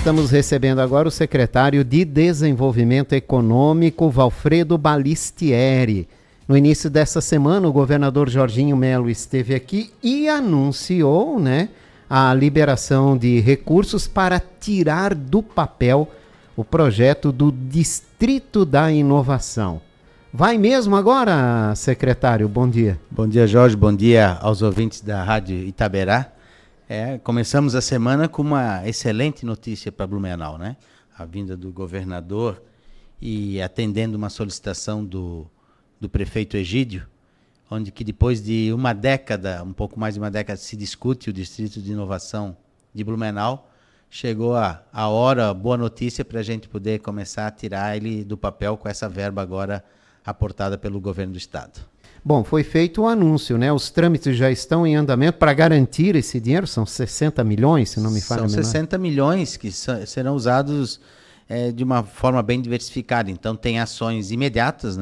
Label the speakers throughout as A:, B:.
A: estamos recebendo agora o secretário de Desenvolvimento Econômico, Valfredo Balistieri. No início dessa semana, o governador Jorginho Melo esteve aqui e anunciou, a liberação de recursos para tirar do papel o projeto do Distrito da Inovação. Vai mesmo agora, secretário? Bom dia.
B: Bom dia, Jorge. Bom dia aos ouvintes da Rádio Itaberá. Começamos a semana com uma excelente notícia para Blumenau, A vinda do governador e atendendo uma solicitação do prefeito Egídio, onde que depois de uma década, um pouco mais de uma década, se discute o Distrito de Inovação de Blumenau, chegou a hora, boa notícia para a gente poder começar a tirar ele do papel com essa verba agora aportada pelo governo do estado.
A: Bom, foi feito o anúncio, Os trâmites já estão em andamento para garantir esse dinheiro, são 60 milhões, se não me falha a memória.
B: São 60 milhões que serão usados de uma forma bem diversificada. Então, tem ações imediatas,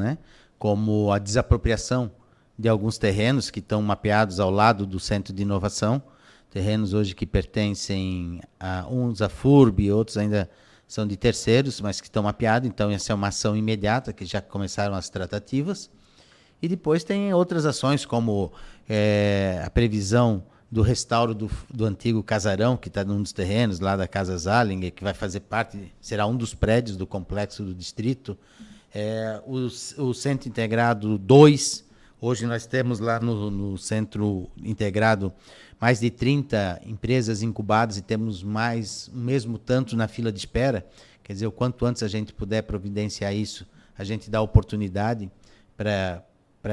B: como a desapropriação de alguns terrenos que estão mapeados ao lado do Centro de Inovação, terrenos hoje que pertencem a uns à FURB, outros ainda são de terceiros, mas que estão mapeados. Então, essa é uma ação imediata, que já começaram as tratativas. E depois tem outras ações, como a previsão do restauro do antigo casarão, que está num dos terrenos lá da Casa Zalinger, que vai fazer parte, será um dos prédios do complexo do distrito. O Centro Integrado 2, hoje nós temos lá no Centro Integrado mais de 30 empresas incubadas e temos mais, o mesmo tanto na fila de espera. Quer dizer, o quanto antes a gente puder providenciar isso, a gente dá oportunidade para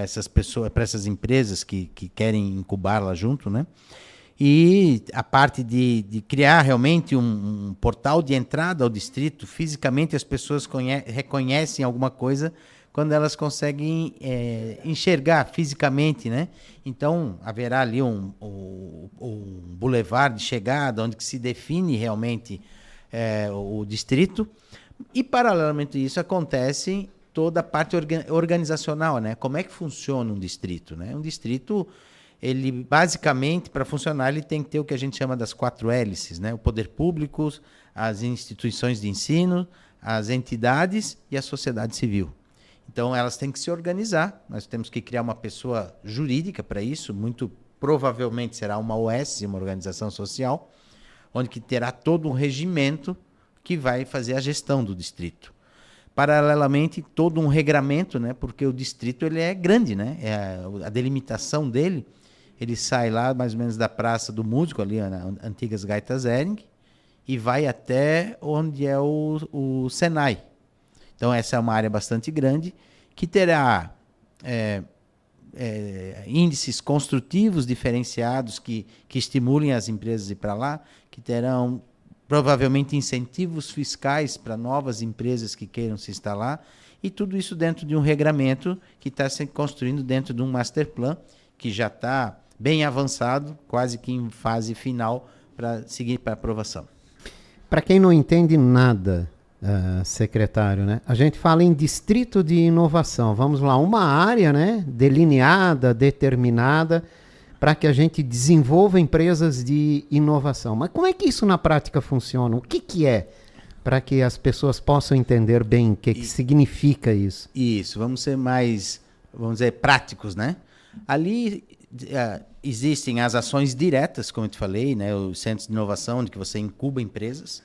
B: essas pessoas, para essas empresas que querem incubar lá junto, E a parte de criar realmente um portal de entrada ao distrito, fisicamente as pessoas reconhecem alguma coisa quando elas conseguem enxergar fisicamente, Então, haverá ali um bulevar de chegada, onde que se define realmente o distrito. E, paralelamente a isso, acontece toda a parte organizacional, Como é que funciona um distrito, Um distrito, ele basicamente, para funcionar, ele tem que ter o que a gente chama das 4 hélices, O poder público, as instituições de ensino, as entidades e a sociedade civil. Então, elas têm que se organizar. Nós temos que criar uma pessoa jurídica para isso. Muito provavelmente será uma OS, uma organização social, onde que terá todo um regimento que vai fazer a gestão do distrito. Paralelamente, todo um regramento, Porque o distrito ele é grande, A delimitação dele, ele sai lá mais ou menos da Praça do Músico, ali na antigas Gaitas Hering, e vai até onde é o Senai. Então, essa é uma área bastante grande, que terá índices construtivos diferenciados que estimulem as empresas a ir para lá, que terão provavelmente incentivos fiscais para novas empresas que queiram se instalar, e tudo isso dentro de um regramento que está se construindo dentro de um master plan, que já está bem avançado, quase que em fase final, para seguir para aprovação.
A: Para quem não entende nada, secretário, a gente fala em distrito de inovação. Vamos lá, uma área, delineada, determinada, para que a gente desenvolva empresas de inovação. Mas como é que isso na prática funciona? O que é? Para que as pessoas possam entender bem o que significa isso.
B: Isso, vamos ser mais, práticos, Ali existem as ações diretas, como eu te falei, os centros de inovação, onde que você incuba empresas.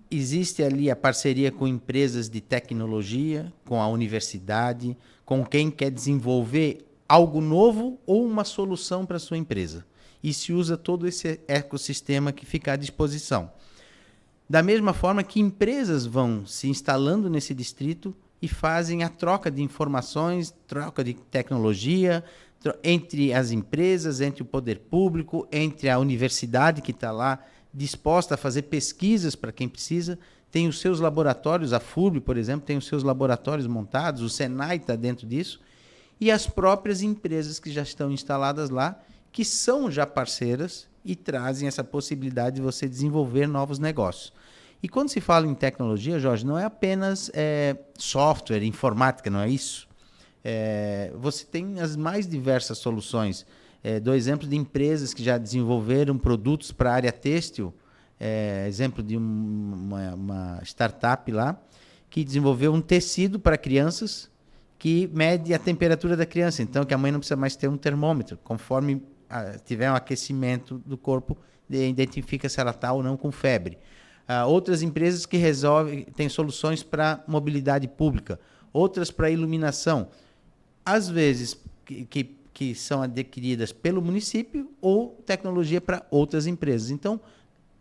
B: Existe ali a parceria com empresas de tecnologia, com a universidade, com quem quer desenvolver algo novo ou uma solução para a sua empresa. E se usa todo esse ecossistema que fica à disposição. Da mesma forma que empresas vão se instalando nesse distrito e fazem a troca de informações, troca de tecnologia, entre as empresas, entre o poder público, entre a universidade que está lá, disposta a fazer pesquisas para quem precisa, tem os seus laboratórios, a FURB, por exemplo, tem os seus laboratórios montados, o Senai está dentro disso, e as próprias empresas que já estão instaladas lá, que são já parceiras e trazem essa possibilidade de você desenvolver novos negócios. E quando se fala em tecnologia, Jorge, não é apenas software, informática, não é isso? Você tem as mais diversas soluções. Dou exemplo de empresas que já desenvolveram produtos para a área têxtil, exemplo de uma startup lá, que desenvolveu um tecido para crianças que mede a temperatura da criança. Então, que a mãe não precisa mais ter um termômetro. Conforme tiver um aquecimento do corpo, identifica se ela está ou não com febre. Outras empresas que têm soluções para mobilidade pública, outras para iluminação. Às vezes, que são adquiridas pelo município ou tecnologia para outras empresas. Então,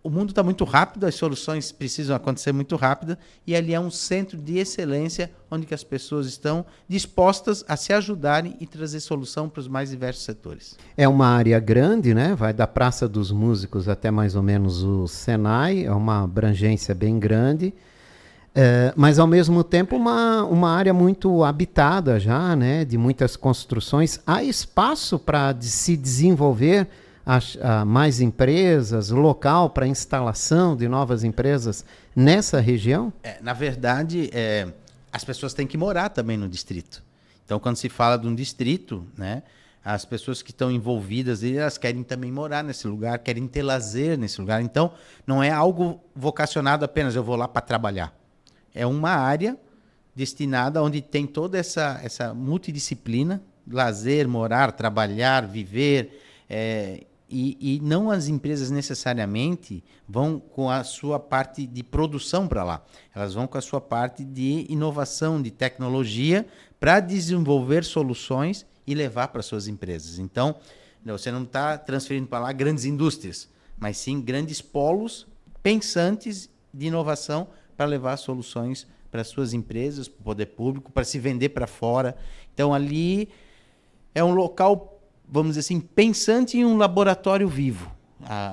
B: o mundo está muito rápido, as soluções precisam acontecer muito rápido, e ali é um centro de excelência onde que as pessoas estão dispostas a se ajudarem e trazer solução para os mais diversos setores.
A: É uma área grande, né? Vai da Praça dos Músicos até mais ou menos o Senai, é uma abrangência bem grande, mas ao mesmo tempo uma área muito habitada já, né? De muitas construções. Há espaço para se desenvolver mais empresas, local para instalação de novas empresas nessa região?
B: Na verdade, as pessoas têm que morar também no distrito. Então, quando se fala de um distrito, né, as pessoas que estão envolvidas, elas querem também morar nesse lugar, querem ter lazer nesse lugar. Então, não é algo vocacionado apenas, eu vou lá para trabalhar. É uma área destinada onde tem toda essa multidisciplina, lazer, morar, trabalhar, viver, e não as empresas necessariamente vão com a sua parte de produção para lá. Elas vão com a sua parte de inovação, de tecnologia, para desenvolver soluções e levar para suas empresas. Então, você não está transferindo para lá grandes indústrias, mas sim grandes polos pensantes de inovação para levar soluções para suas empresas, para o poder público, para se vender para fora. Então, ali é um local, vamos dizer assim, pensante em um laboratório vivo.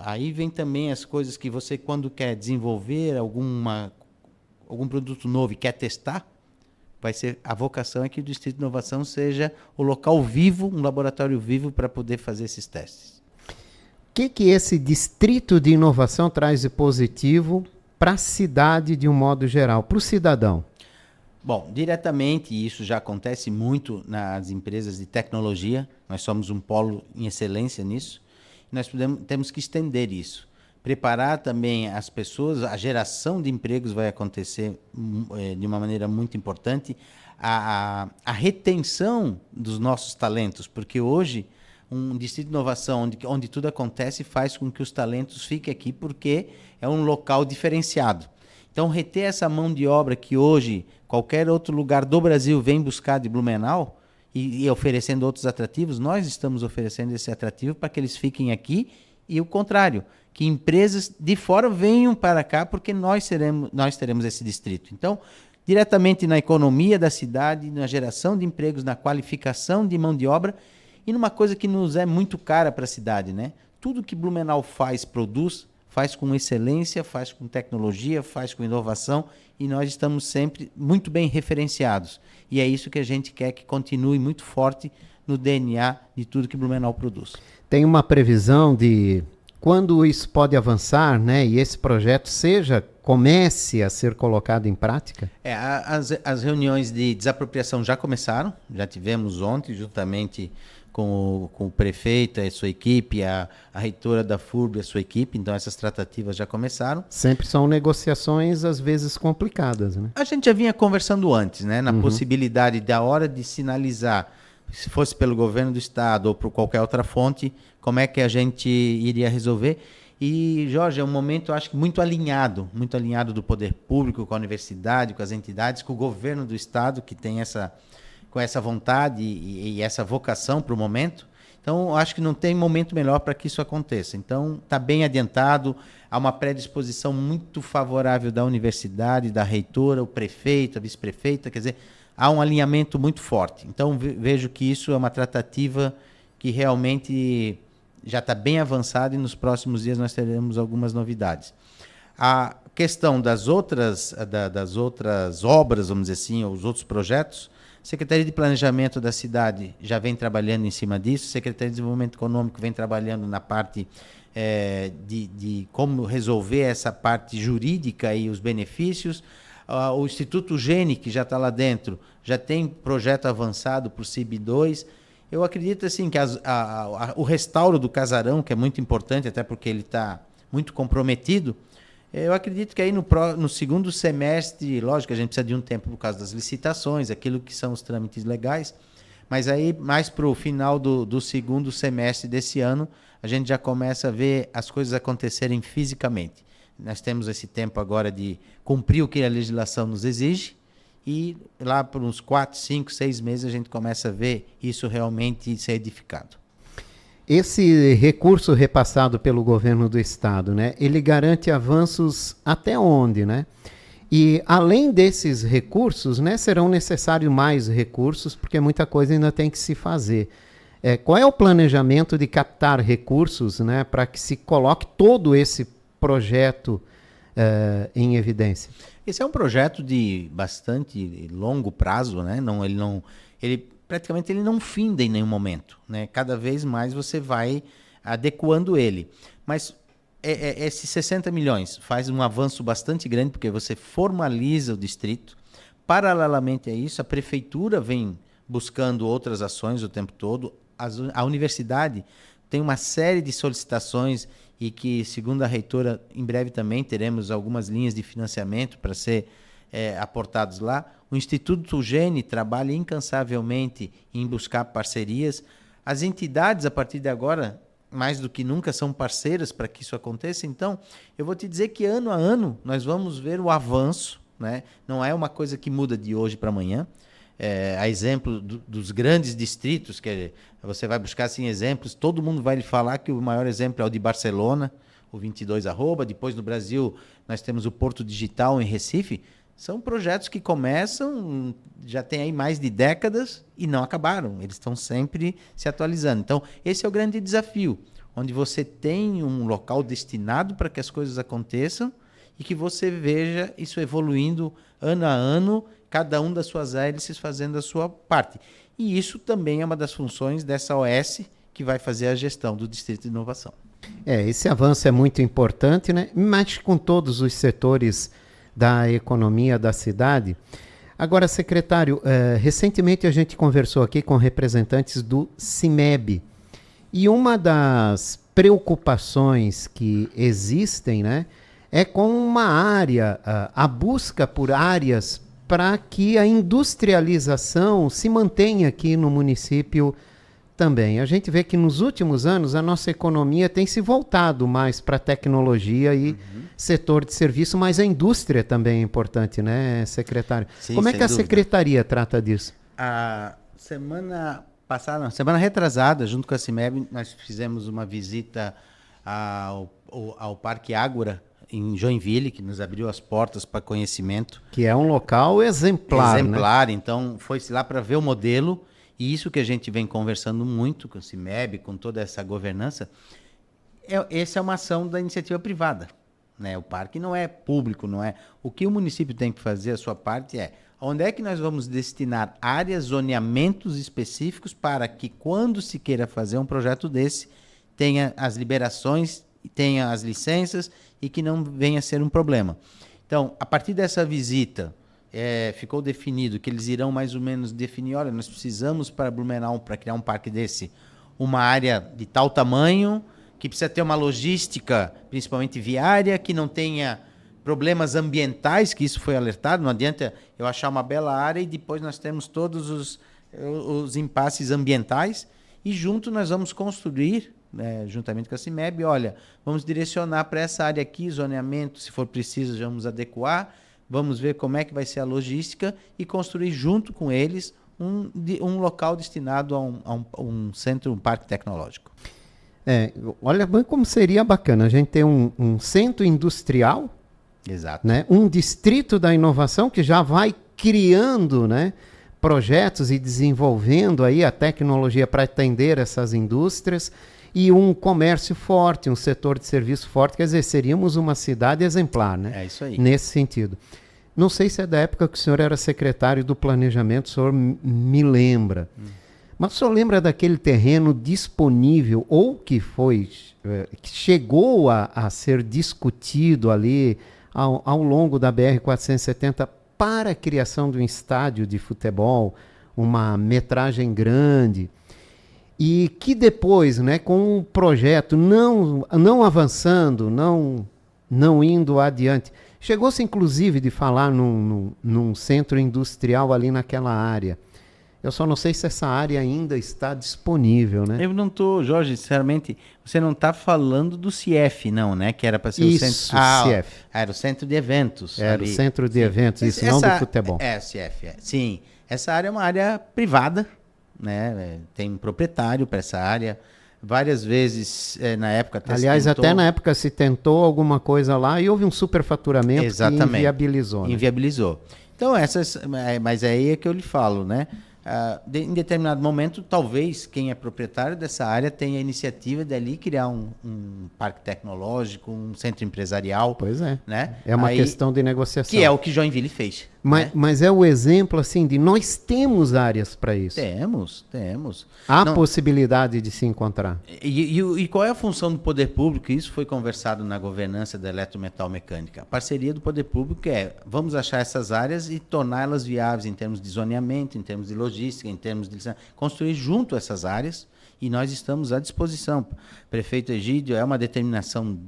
B: Aí vem também as coisas que você, quando quer desenvolver algum produto novo e quer testar, a vocação é que o Distrito de Inovação seja o local vivo, um laboratório vivo para poder fazer esses testes.
A: O que esse Distrito de Inovação traz de positivo para a cidade de um modo geral, para o cidadão?
B: Bom, diretamente, e isso já acontece muito nas empresas de tecnologia, nós somos um polo em excelência nisso, e nós temos que estender isso. Preparar também as pessoas, a geração de empregos vai acontecer de uma maneira muito importante, a retenção dos nossos talentos, porque hoje um distrito de inovação onde tudo acontece faz com que os talentos fiquem aqui, porque é um local diferenciado. Então, reter essa mão de obra que hoje qualquer outro lugar do Brasil vem buscar de Blumenau e oferecendo outros atrativos, nós estamos oferecendo esse atrativo para que eles fiquem aqui, e o contrário, que empresas de fora venham para cá, porque nós teremos esse distrito. Então, diretamente na economia da cidade, na geração de empregos, na qualificação de mão de obra e numa coisa que nos é muito cara para a cidade, né? Tudo que Blumenau produz, faz com excelência, faz com tecnologia, faz com inovação, e nós estamos sempre muito bem referenciados. E é isso que a gente quer que continue muito forte no DNA de tudo que Blumenau produz.
A: Tem uma previsão de quando isso pode avançar, né? E esse projeto comece a ser colocado em prática?
B: As reuniões de desapropriação já começaram, já tivemos ontem, juntamente com o prefeito e a sua equipe, a reitora da FURB e a sua equipe, então essas tratativas já começaram.
A: Sempre são negociações, às vezes, complicadas, né?
B: A gente já vinha conversando antes, né, na possibilidade da hora de sinalizar, se fosse pelo governo do estado ou por qualquer outra fonte, como é que a gente iria resolver. E, Jorge, é um momento, acho que muito alinhado do poder público com a universidade, com as entidades, com o governo do estado, que tem com essa vontade e essa vocação para o momento. Então, acho que não tem momento melhor para que isso aconteça. Então, está bem adiantado, há uma predisposição muito favorável da universidade, da reitora, o prefeito, a vice-prefeita, quer dizer, há um alinhamento muito forte. Então, vejo que isso é uma tratativa que realmente já está bem avançada, e nos próximos dias nós teremos algumas novidades. A questão das outras obras, vamos dizer assim, ou os outros projetos, a Secretaria de Planejamento da cidade já vem trabalhando em cima disso, a Secretaria de Desenvolvimento Econômico vem trabalhando na parte de como resolver essa parte jurídica e os benefícios. O Instituto Gene, que já está lá dentro, já tem projeto avançado para o CIB2. Eu acredito assim, que o restauro do casarão, que é muito importante, até porque ele está muito comprometido, Eu acredito que aí no segundo semestre, lógico, a gente precisa de um tempo por causa das licitações, aquilo que são os trâmites legais, mas aí mais para o final do segundo semestre desse ano, a gente já começa a ver as coisas acontecerem fisicamente. Nós temos esse tempo agora de cumprir o que a legislação nos exige e lá por uns 4, 5, 6 meses a gente começa a ver isso realmente ser edificado.
A: Esse recurso repassado pelo governo do estado, né, ele garante avanços até onde, né? E além desses recursos, né, serão necessários mais recursos, porque muita coisa ainda tem que se fazer. Qual é o planejamento de captar recursos, né, para que se coloque todo esse projeto em evidência?
B: Esse é um projeto de bastante longo prazo, né? Ele praticamente ele não finda em nenhum momento, né? Cada vez mais você vai adequando ele. Mas esses 60 milhões faz um avanço bastante grande, porque você formaliza o distrito. Paralelamente a isso, a prefeitura vem buscando outras ações o tempo todo. A universidade tem uma série de solicitações e que, segundo a reitora, em breve também teremos algumas linhas de financiamento para ser aportados lá. O Instituto Gene trabalha incansavelmente em buscar parcerias. As entidades, a partir de agora, mais do que nunca, são parceiras para que isso aconteça. Então, eu vou te dizer que ano a ano nós vamos ver o avanço, né? Não é uma coisa que muda de hoje para amanhã. A exemplo dos grandes distritos, que você vai buscar assim, exemplos, todo mundo vai lhe falar que o maior exemplo é o de Barcelona, o 22 arroba. Depois no Brasil nós temos o Porto Digital em Recife. São projetos que começam, já tem aí mais de décadas e não acabaram. Eles estão sempre se atualizando. Então, esse é o grande desafio, onde você tem um local destinado para que as coisas aconteçam e que você veja isso evoluindo ano a ano, cada um das suas hélices fazendo a sua parte. E isso também é uma das funções dessa OS que vai fazer a gestão do Distrito de Inovação.
A: Esse avanço é muito importante, né? Mas com todos os setores da economia da cidade. Agora, secretário, recentemente a gente conversou aqui com representantes do CIMEB e uma das preocupações que existem, né, é com uma área, a busca por áreas para que a industrialização se mantenha aqui no município também. A gente vê que nos últimos anos a nossa economia tem se voltado mais para a tecnologia e setor de serviço, mas a indústria também é importante, né, secretário?
B: Sim,
A: como é que a
B: dúvida.
A: secretaria trata disso?
B: A semana passada, semana retrasada, junto com a CIMEB, nós fizemos uma visita ao Parque Ágora, em Joinville, que nos abriu as portas para conhecimento.
A: Que é um local exemplar,
B: Exemplar,
A: né?
B: Então foi-se lá para ver o modelo, e isso que a gente vem conversando muito com o CIMEB, com toda essa governança, essa é uma ação da iniciativa privada, né? O parque não é público, não é. O que o município tem que fazer, a sua parte, onde é que nós vamos destinar áreas, zoneamentos específicos para que, quando se queira fazer um projeto desse, tenha as liberações, tenha as licenças e que não venha a ser um problema. Então, a partir dessa visita, ficou definido que eles irão mais ou menos definir, olha, nós precisamos para Blumenau, para criar um parque desse, uma área de tal tamanho, que precisa ter uma logística, principalmente viária, que não tenha problemas ambientais, que isso foi alertado. Não adianta eu achar uma bela área e depois nós temos todos os impasses ambientais, e junto nós vamos construir, juntamente com a CIMEB, olha, vamos direcionar para essa área aqui, zoneamento, se for preciso, vamos adequar, vamos ver como é que vai ser a logística e construir junto com eles um local destinado a um centro, um parque tecnológico.
A: Olha como seria bacana a gente ter um centro industrial,
B: exato,
A: né? Um distrito da inovação que já vai criando, né, projetos e desenvolvendo aí a tecnologia para atender essas indústrias, e um comércio forte, um setor de serviço forte. Quer dizer, seríamos uma cidade exemplar, né?
B: É isso aí.
A: Nesse sentido. Não sei se é da época que o senhor era secretário do Planejamento, o senhor me lembra. Mas o senhor lembra daquele terreno disponível, ou que que chegou a ser discutido ali ao longo da BR-470 para a criação de um estádio de futebol, uma metragem grande, e que depois, né, com o projeto não avançando, não não indo adiante. Chegou-se, inclusive, de falar num centro industrial ali naquela área. Eu só não sei se essa área ainda está disponível, né?
B: Eu não estou, Jorge, sinceramente, você não está falando do CIEF, não, né? Que era para ser
A: Isso,
B: o centro...
A: CIEF.
B: Era o centro de eventos.
A: Era
B: ali.
A: o centro de
B: Sim.
A: eventos, isso, não do futebol.
B: O CIEF, Sim, essa área é uma área privada, né? Tem um proprietário para essa área. Várias vezes, na época...
A: Aliás, até na época se tentou alguma coisa lá e houve um superfaturamento que inviabilizou.
B: Né? Inviabilizou. Então, mas aí é que eu lhe falo, né? Em determinado momento, talvez quem é proprietário dessa área tenha a iniciativa de ali criar um parque tecnológico, um centro empresarial.
A: Pois é.
B: Né?
A: É uma questão de negociação.
B: Que é o que Joinville fez.
A: Mas é o exemplo, assim, de nós temos áreas para isso.
B: Temos.
A: Há possibilidade de se encontrar.
B: E qual é a função do poder público? Isso foi conversado na governança da eletrometal mecânica. A parceria do poder público vamos achar essas áreas e torná-las viáveis em termos de zoneamento, em termos de logística, em termos de construir junto essas áreas. E nós estamos à disposição. O prefeito Egídio, é uma determinação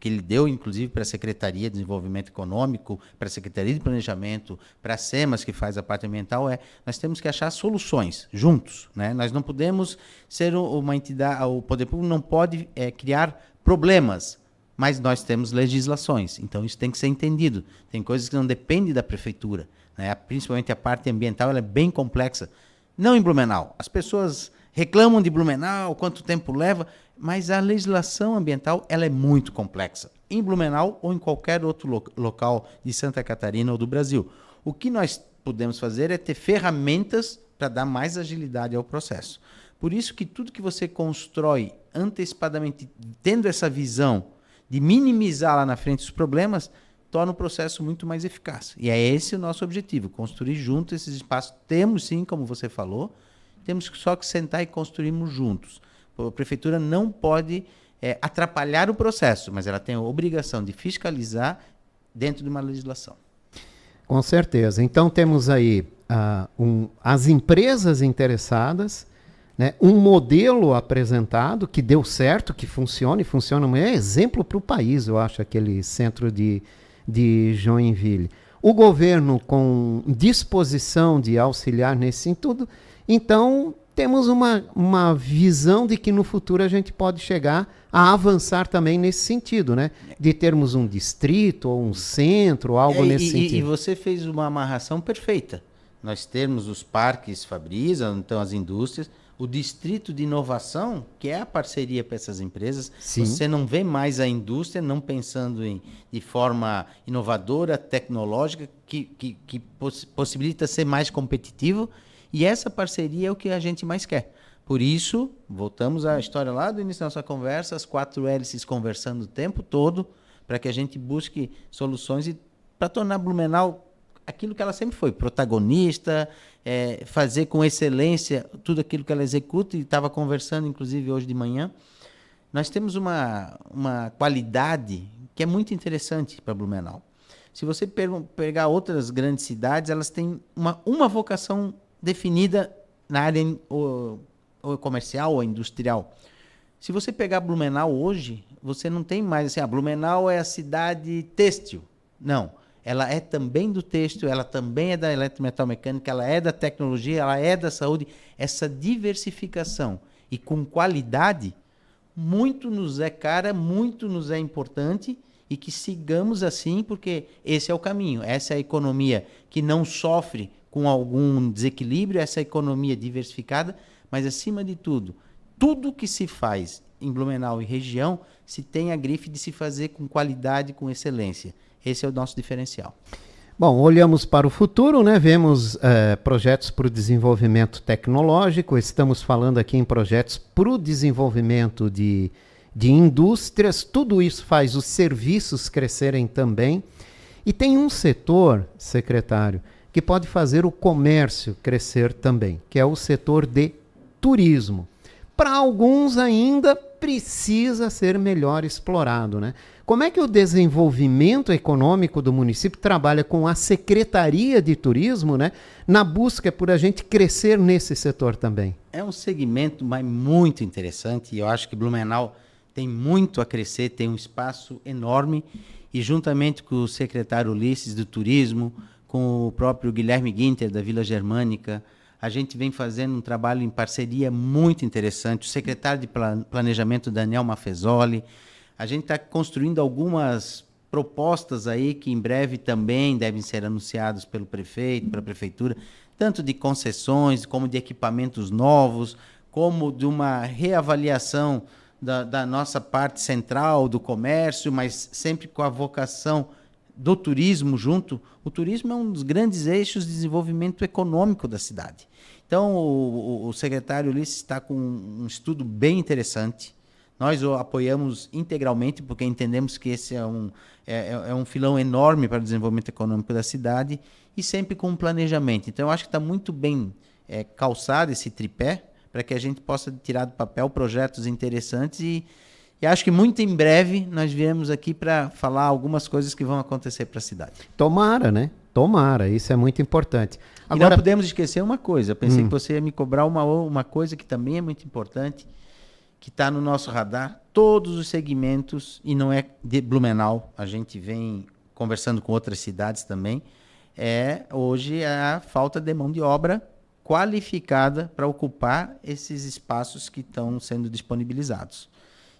B: que ele deu, inclusive, para a Secretaria de Desenvolvimento Econômico, para a Secretaria de Planejamento, para a SEMAS, que faz a parte ambiental, nós temos que achar soluções juntos. Né? Nós não podemos ser uma entidade, o poder público não pode criar problemas, mas nós temos legislações, então isso tem que ser entendido. Tem coisas que não dependem da prefeitura, né? Principalmente a parte ambiental, ela é bem complexa. Não em Blumenau. As pessoas reclamam de Blumenau, quanto tempo leva, mas a legislação ambiental ela é muito complexa, em Blumenau ou em qualquer outro local de Santa Catarina ou do Brasil. O que nós podemos fazer é ter ferramentas para dar mais agilidade ao processo. Por isso que tudo que você constrói antecipadamente, tendo essa visão de minimizar lá na frente os problemas, torna o processo muito mais eficaz. E é esse o nosso objetivo, construir junto esses espaços. Temos sim, como você falou, temos só que sentar e construirmos juntos. A prefeitura não pode atrapalhar o processo, mas ela tem a obrigação de fiscalizar dentro de uma legislação.
A: Com certeza. Então temos aí as empresas interessadas, né, um modelo apresentado que deu certo, que funciona e funciona muito. É exemplo para o país, eu acho, aquele centro de Joinville. O governo com disposição de auxiliar nesse sentido. Então, temos uma visão de que no futuro a gente pode chegar a avançar também nesse sentido, né? De termos um distrito ou um centro, algo nesse sentido.
B: E você fez uma amarração perfeita. Nós temos os parques Fabrisa, então as indústrias, o distrito de inovação, que é a parceria para essas empresas. Sim. Você não vê mais a indústria não pensando de forma inovadora, tecnológica, que possibilita ser mais competitivo. E essa parceria é o que a gente mais quer. Por isso, voltamos à história lá do início da nossa conversa, as 4 hélices conversando o tempo todo, para que a gente busque soluções e para tornar Blumenau aquilo que ela sempre foi, protagonista, fazer com excelência tudo aquilo que ela executa, e estava conversando, inclusive, hoje de manhã. Nós temos uma qualidade que é muito interessante para Blumenau. Se você pegar outras grandes cidades, elas têm uma vocação definida na área ou comercial ou industrial. Se você pegar Blumenau hoje, você não tem mais assim, Blumenau é a cidade têxtil. Não, ela é também do têxtil, ela também é da eletrometal mecânica, ela é da tecnologia, ela é da saúde. Essa diversificação e com qualidade, muito nos é cara, muito nos é importante, e que sigamos assim, porque esse é o caminho, essa é a economia que não sofre com algum desequilíbrio, essa economia diversificada, mas, acima de tudo, tudo que se faz em Blumenau e região se tem a grife de se fazer com qualidade, com excelência. Esse é o nosso diferencial.
A: Bom, olhamos para o futuro, né? Vemos projetos para o desenvolvimento tecnológico, estamos falando aqui em projetos para o desenvolvimento de indústrias, tudo isso faz os serviços crescerem também. E tem um setor, secretário, que pode fazer o comércio crescer também, que é o setor de turismo. Para alguns ainda precisa ser melhor explorado, né? Como é que o desenvolvimento econômico do município trabalha com a Secretaria de Turismo, né, na busca por a gente crescer nesse setor também?
B: É um segmento muito interessante, e eu acho que Blumenau tem muito a crescer, tem um espaço enorme, e juntamente com o secretário Ulisses do Turismo, com o próprio Guilherme Guinter da Vila Germânica, a gente vem fazendo um trabalho em parceria muito interessante. O secretário de Planejamento, Daniel Maffezoli. A gente está construindo algumas propostas aí que em breve também devem ser anunciadas pelo prefeito, pela prefeitura, tanto de concessões, como de equipamentos novos, como de uma reavaliação da nossa parte central do comércio, mas sempre com a vocação do turismo junto. O turismo é um dos grandes eixos de desenvolvimento econômico da cidade. Então, o secretário Ulisses está com um estudo bem interessante. Nós o apoiamos integralmente, porque entendemos que esse é um filão enorme para o desenvolvimento econômico da cidade, e sempre com um planejamento. Então, eu acho que está muito bem calçado esse tripé, para que a gente possa tirar do papel projetos interessantes e acho que muito em breve nós viemos aqui para falar algumas coisas que vão acontecer para a cidade.
A: Tomara, né? Tomara, isso é muito importante.
B: Agora, e não podemos esquecer uma coisa, eu pensei que você ia me cobrar uma coisa que também é muito importante, que está no nosso radar, todos os segmentos, e não é de Blumenau, a gente vem conversando com outras cidades também, hoje a falta de mão de obra qualificada para ocupar esses espaços que estão sendo disponibilizados.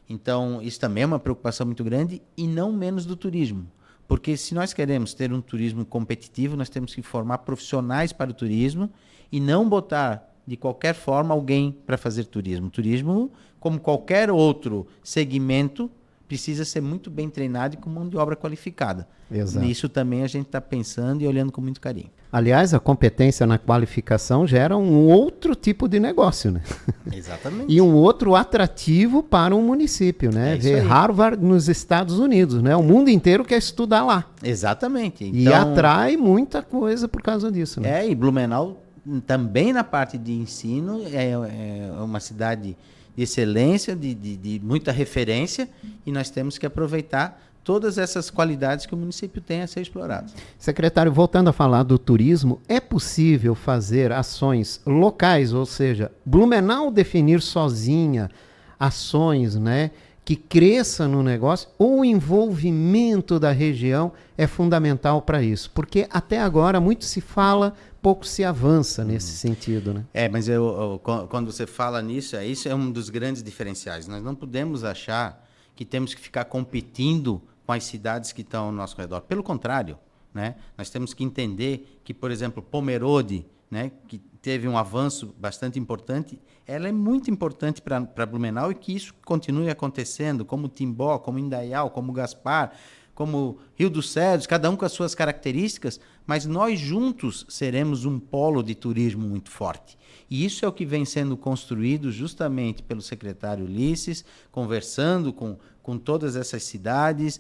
B: Então, isso também é uma preocupação muito grande, e não menos do turismo. Porque se nós queremos ter um turismo competitivo, nós temos que formar profissionais para o turismo e não botar, de qualquer forma, alguém para fazer turismo. Turismo, como qualquer outro segmento, precisa ser muito bem treinado e com mão de obra qualificada.
A: Exato.
B: Nisso também a gente está pensando e olhando com muito carinho.
A: Aliás, a competência na qualificação gera um outro tipo de negócio, né?
B: Exatamente.
A: E um outro atrativo para um município, né? Ver Harvard nos Estados Unidos, né? O mundo inteiro quer estudar lá.
B: Exatamente.
A: Então, e atrai muita coisa por causa disso, né?
B: E Blumenau também na parte de ensino é uma cidade de excelência, de muita referência, e nós temos que aproveitar todas essas qualidades que o município tem a ser explorado.
A: Secretário, voltando a falar do turismo, é possível fazer ações locais, ou seja, Blumenau definir sozinha ações, né, que cresça no negócio, ou o envolvimento da região é fundamental para isso? Porque até agora muito se fala, pouco se avança nesse sentido, né?
B: Mas quando você fala nisso, isso é um dos grandes diferenciais. Nós não podemos achar que temos que ficar competindo com as cidades que estão ao nosso redor. Pelo contrário, né? Nós temos que entender que, por exemplo, Pomerode, né, que teve um avanço bastante importante, ela é muito importante para Blumenau, e que isso continue acontecendo, como Timbó, como Indaial, como Gaspar, como Rio dos Cedros, cada um com as suas características, mas nós juntos seremos um polo de turismo muito forte. E isso é o que vem sendo construído justamente pelo secretário Ulisses, conversando com todas essas cidades.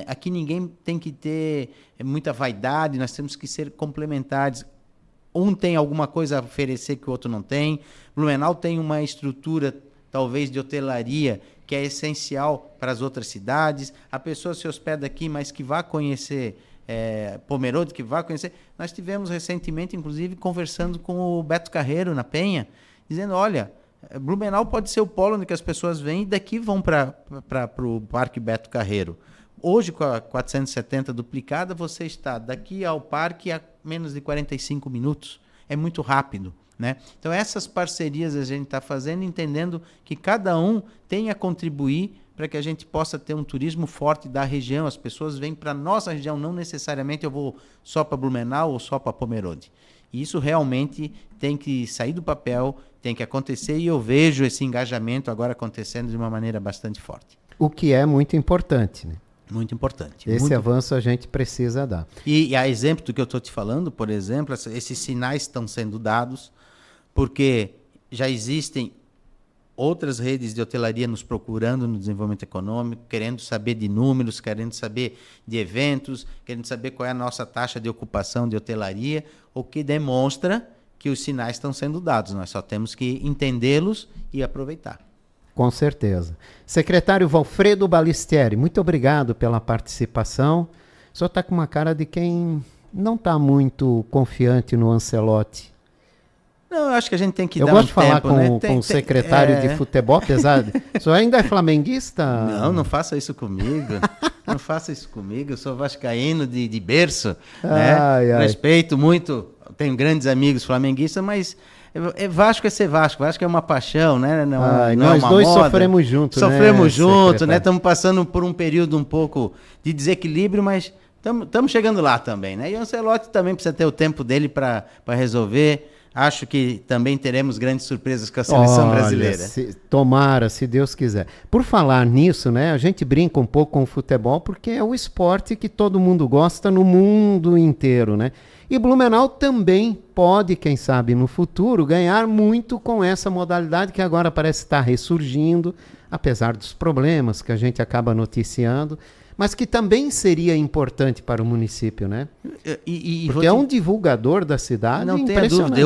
B: Aqui ninguém tem que ter muita vaidade, nós temos que ser complementares. Um tem alguma coisa a oferecer que o outro não tem. Blumenau tem uma estrutura, talvez, de hotelaria, que é essencial para as outras cidades. A pessoa se hospeda aqui, mas que vá conhecer Pomerode, que vá conhecer. Nós tivemos recentemente, inclusive, conversando com o Beto Carreiro, na Penha, dizendo, olha, Blumenau pode ser o polo onde que as pessoas vêm e daqui vão para o Parque Beto Carreiro. Hoje, com a 470 duplicada, você está daqui ao parque a menos de 45 minutos. É muito rápido, né? Então, essas parcerias a gente está fazendo, entendendo que cada um tem a contribuir para que a gente possa ter um turismo forte da região. As pessoas vêm para a nossa região, não necessariamente eu vou só para Blumenau ou só para Pomerode. E isso realmente tem que sair do papel, tem que acontecer, e eu vejo esse engajamento agora acontecendo de uma maneira bastante forte.
A: O que é muito importante, né?
B: Muito importante.
A: Esse avanço a gente precisa dar.
B: E a exemplo do que eu estou te falando, por exemplo, esses sinais estão sendo dados, porque já existem outras redes de hotelaria nos procurando no desenvolvimento econômico, querendo saber de números, querendo saber de eventos, querendo saber qual é a nossa taxa de ocupação de hotelaria, o que demonstra que os sinais estão sendo dados. Nós só temos que entendê-los e aproveitar.
A: Com certeza. Secretário Valfredo Balistieri, muito obrigado pela participação. O senhor está com uma cara de quem não está muito confiante no Ancelotti.
B: Não, eu acho que a gente tem que
A: Eu
B: dar
A: gosto
B: um
A: de falar
B: tempo,
A: com,
B: né?
A: com o secretário de futebol, apesar de... O senhor ainda é flamenguista?
B: Não, não faça isso comigo. Não faça isso comigo. Eu sou vascaíno de berço, né?
A: Ai.
B: Respeito muito, tenho grandes amigos flamenguistas, mas Vasco é ser Vasco. Vasco é uma paixão, né? Não é
A: nós
B: uma
A: dois
B: moda.
A: sofremos juntos,
B: Sofremos juntos, né?
A: secretário?
B: Estamos passando por um período um pouco de desequilíbrio, mas estamos chegando lá também, né? E o Ancelotti também precisa ter o tempo dele para resolver. Acho que também teremos grandes surpresas com a seleção brasileira.
A: Tomara, se Deus quiser. Por falar nisso, né? A gente brinca um pouco com o futebol porque é o esporte que todo mundo gosta no mundo inteiro, né? E Blumenau também pode, quem sabe, no futuro, ganhar muito com essa modalidade que agora parece estar ressurgindo, apesar dos problemas que a gente acaba noticiando, mas que também seria importante para o município, né? Porque é um divulgador da cidade.
B: Não tenha dúvida,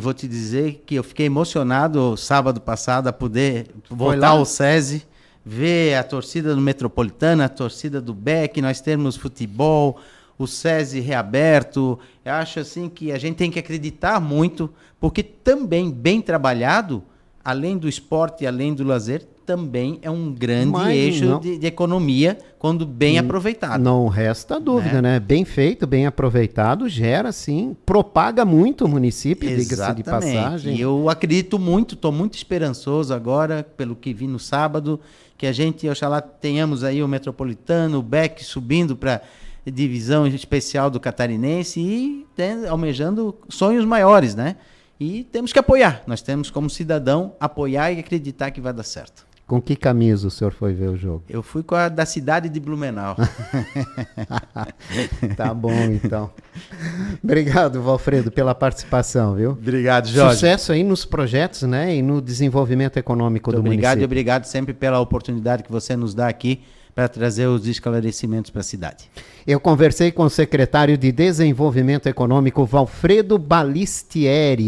B: vou te dizer que eu fiquei emocionado sábado passado a poder voltar ao SESI, ver a torcida do Metropolitana, a torcida do BEC, nós temos futebol, o SESI reaberto. Eu acho assim que a gente tem que acreditar muito, porque também bem trabalhado, além do esporte e além do lazer, também é um grande eixo de economia quando bem aproveitado.
A: Não resta dúvida, né? Bem feito, bem aproveitado, gera sim, propaga muito o município, diga-se de passagem.
B: E eu acredito muito, estou muito esperançoso agora, pelo que vi no sábado, que a gente, oxalá, tenhamos aí o Metropolitano, o BEC subindo para divisão especial do Catarinense e almejando sonhos maiores, né? E temos que apoiar, nós temos como cidadão apoiar e acreditar que vai dar certo.
A: Com que camisa o senhor foi ver o jogo?
B: Eu fui com a da cidade de Blumenau.
A: Tá bom, então. Obrigado, Valfredo, pela participação, viu?
B: Obrigado, Jorge.
A: Sucesso aí nos projetos, né? E no desenvolvimento econômico do município.
B: Obrigado e obrigado sempre pela oportunidade que você nos dá aqui para trazer os esclarecimentos para a cidade.
A: Eu conversei com o secretário de Desenvolvimento Econômico, Valfredo Balistieri.